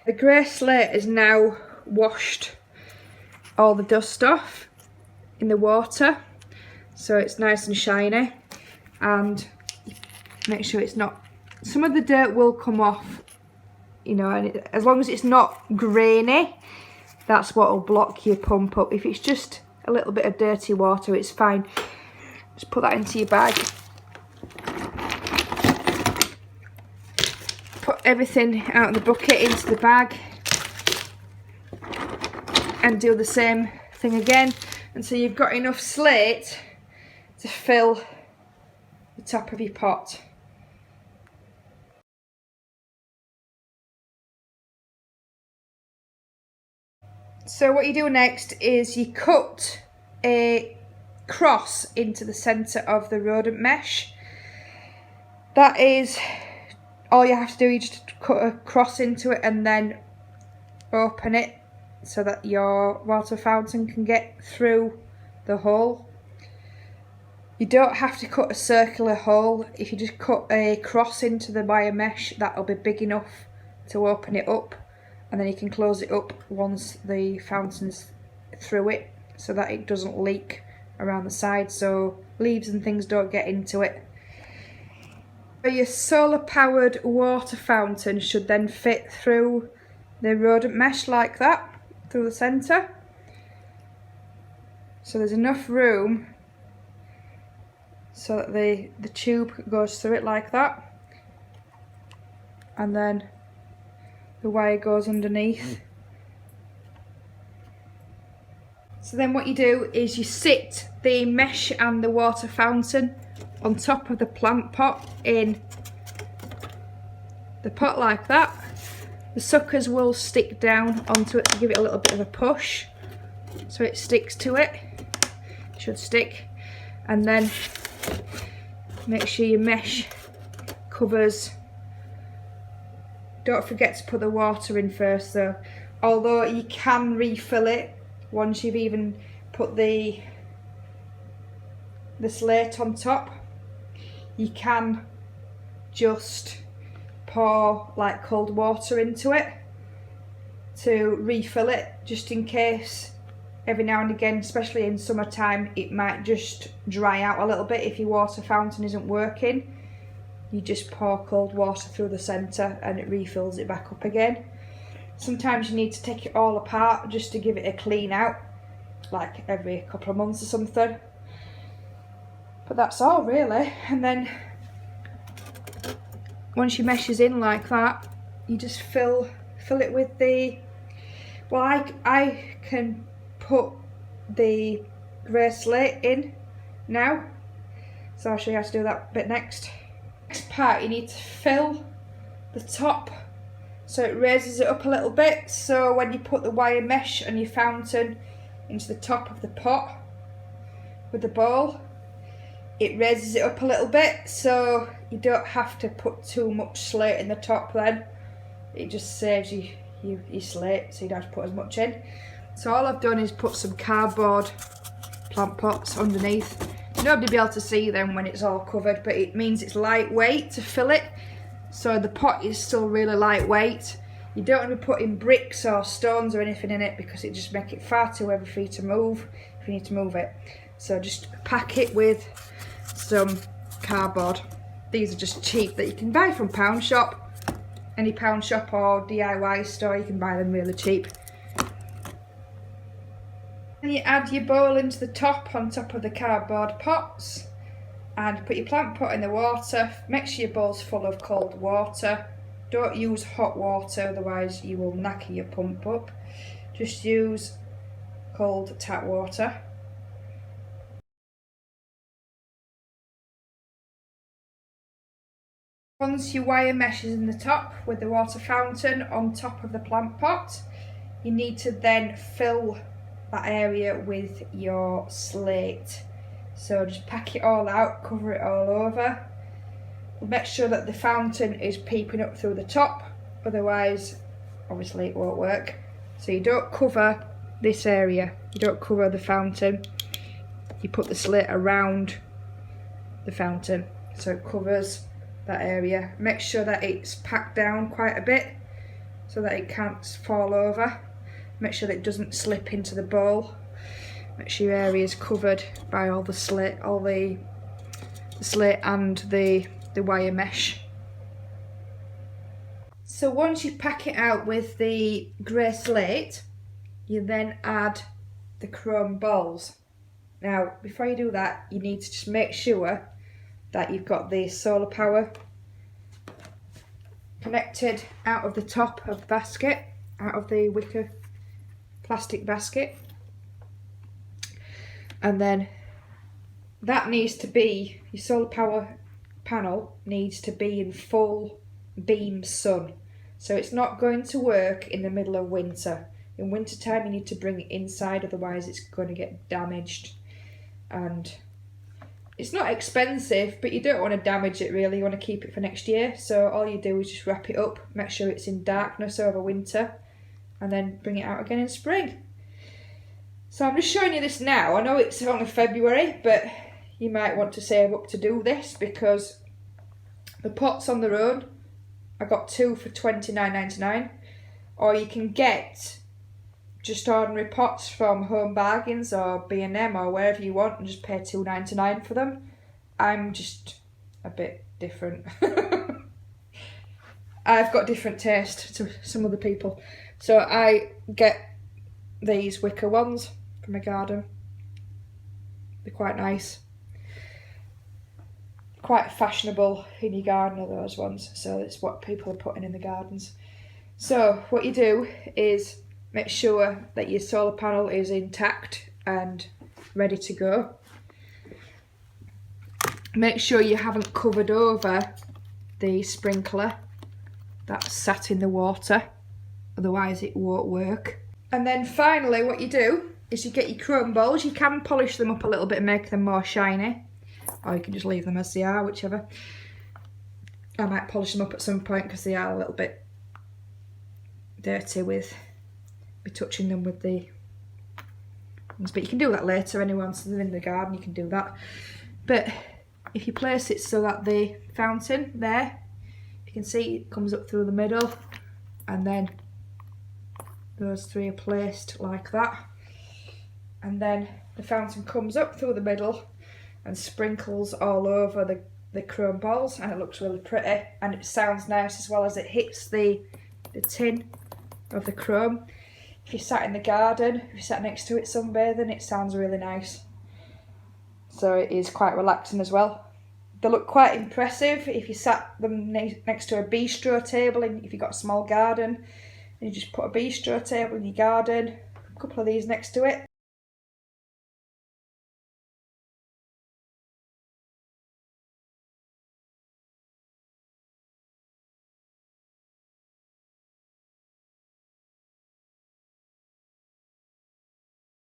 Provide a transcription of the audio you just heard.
The Grey Slate is now washed all the dust off in the water, so it's nice and shiny, and make sure it's not, some of the dirt will come off, you know, and as long as it's not grainy, that's what will block your pump up. If it's just a little bit of dirty water, it's fine. Just put that into your bag. Put everything out of the bucket into the bag and do the same thing again until you've got enough slate to fill the top of your pot. So what you do next is you cut a cross into the centre of the rodent mesh. That is all you have to do. You just cut a cross into it and then open it so that your water fountain can get through the hole. You don't have to cut a circular hole. If you just cut a cross into the wire mesh, that'll be big enough to open it up, and then you can close it up once the fountain's through it so that it doesn't leak around the side, so leaves and things don't get into it. Your solar powered water fountain should then fit through the rodent mesh like that, through the centre. So there's enough room so that the tube goes through it like that, and then the wire goes underneath. So then what you do is you sit the mesh and the water fountain on top of the plant pot in the pot like that. The suckers will stick down onto it to give it a little bit of a push so it sticks to it. It should stick. And then make sure your mesh covers. Don't forget to put the water in first though, although you can refill it once you've even put the slate on top. You can just pour like cold water into it to refill it, just in case every now and again, especially in summertime, it might just dry out a little bit if your water fountain isn't working. You just pour cold water through the centre and it refills it back up again. Sometimes you need to take it all apart just to give it a clean out, like every couple of months or something. But that's all really. And then once your mesh is in like that, you just fill it with the, well, I can put the Grey Slate in now, so I'll show you how to do that bit next. Next part, you need to fill the top so it raises it up a little bit, so when you put the wire mesh and your fountain into the top of the pot with the bowl, it raises it up a little bit, so you don't have to put too much slate in the top then. It just saves you your slate, so you don't have to put as much in. So all I've done is put some cardboard plant pots underneath. Nobody will be able to see them when it's all covered, but it means it's lightweight to fill it. So the pot is still really lightweight. You don't want to be putting bricks or stones or anything in it because it just makes it far too heavy for you to move if you need to move it. So just pack it with some cardboard. These are just cheap that you can buy from pound shop. Any pound shop or DIY store, you can buy them really cheap. And you add your bowl into the top on top of the cardboard pots and put your plant pot in the water. Make sure your bowl's full of cold water. Don't use hot water, otherwise you will knacker your pump up. Just use cold tap water. Once your wire mesh is in the top with the water fountain on top of the plant pot, you need to then fill that area with your slate. So just pack it all out, cover it all over. Make sure that the fountain is peeping up through the top, otherwise obviously it won't work. So you don't cover this area, you don't cover the fountain, you put the slate around the fountain so it covers that area. Make sure that it's packed down quite a bit so that it can't fall over. Make sure that it doesn't slip into the bowl. Make sure your area is covered by all the slate, the slate and the wire mesh. So once you pack it out with the grey slate, you then add the chrome balls. Now, before you do that, you need to just make sure that you've got the solar power connected out of the top of the basket, out of the wicker plastic basket. And then that needs to be, your solar power panel needs to be in full beam sun. So it's not going to work in the middle of winter. In winter time you need to bring it inside, otherwise it's going to get damaged. And it's not expensive, but you don't want to damage it really, you want to keep it for next year. So all you do is just wrap it up, make sure it's in darkness over winter, and then bring it out again in spring. So I'm just showing you this now. I know it's only February, but you might want to save up to do this, because the pots on their own, I got 2 for $29.99, or you can get just ordinary pots from Home Bargains or B&M or wherever you want and just pay $2.99 for them. I'm just a bit different. I've got different taste to some other people. So I get these wicker ones from my garden. They're quite nice. Quite fashionable in your garden are those ones. So it's what people are putting in the gardens. So what you do is make sure that your solar panel is intact and ready to go. Make sure you haven't covered over the sprinkler that's sat in the water, otherwise it won't work. And then finally what you do is you get your chrome balls. You can polish them up a little bit and make them more shiny, or you can just leave them as they are, whichever. I might polish them up at some point because they are a little bit dirty with touching them with the ones, but you can do that later anyway. Once they're in the garden you can do that. But if you place it so that the fountain there, you can see it comes up through the middle, and then those three are placed like that, and then the fountain comes up through the middle and sprinkles all over the chrome balls, and it looks really pretty and it sounds nice as well as it hits the tin of the chrome. If you sat in the garden, if you sat next to it sunbathing, it sounds really nice. So it is quite relaxing as well. They look quite impressive if you sat them next to a bistro table, and if you've got a small garden, and you just put a bistro table in your garden, a couple of these next to it,